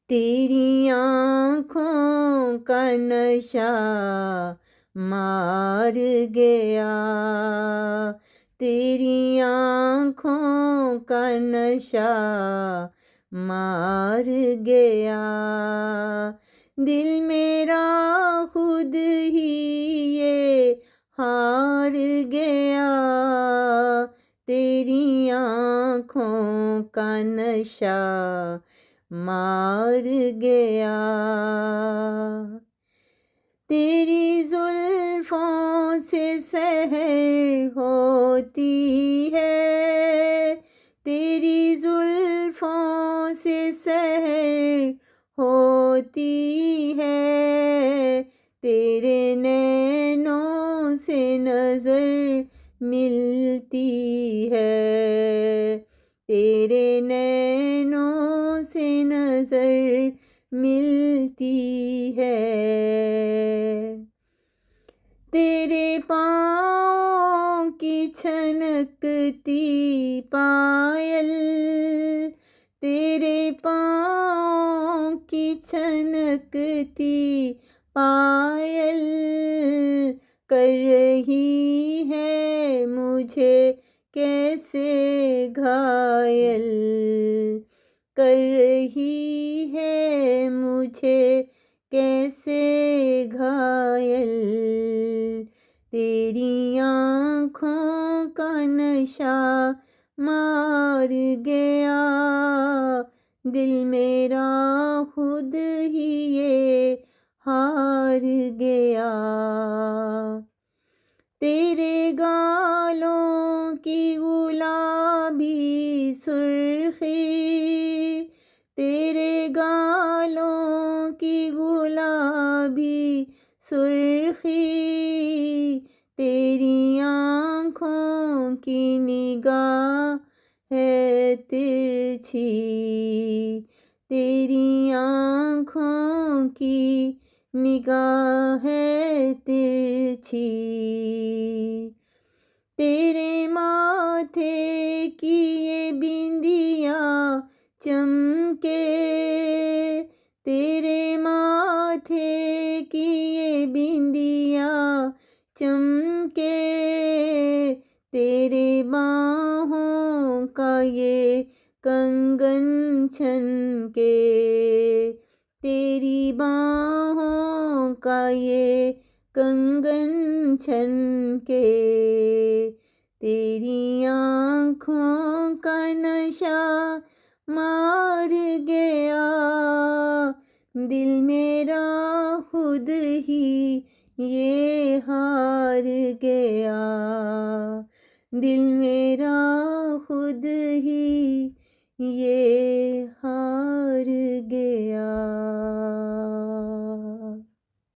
तेरी आँखों का नशा मार गया, तेरी आँखों का नशा मार गया। दिल मेरा खुद ही ये हार गया, तेरी आँखों का नशा मार गया। तेरी जुल्फों से सहर होती है, तेरी जुल्फों से सहर होती है, तेरे नैनों से नजर मिलती है, तेरे नैनों से नजर मिलती है। तेरे पाँव की छनकती पायल, तेरे पाँव की छनकती पायल कर रही है मुझे कैसे घायल, कर रही है मुझे कैसे घायल। तेरी आँखों का नशा मार गया, दिल मेरा खुद ही ये हार गया। तेरे गालों की गुलाबी सुर्खी, तेरे गालों की गुलाबी सुर्खी, तेरी आँखों की निगाह है तिरछी, तेरी आँखों की निगाह है तिरछी। तेरे माथे की ये बिंदिया चमके, तेरे माथे की ये बिंदिया चमके, तेरे बाहों का ये कंगन छनके, तेरी बाहों का ये कंगन छनके। तेरी आँखों का नशा मार गया, दिल मेरा खुद ही ये हार गया, दिल मेरा खुद ही ये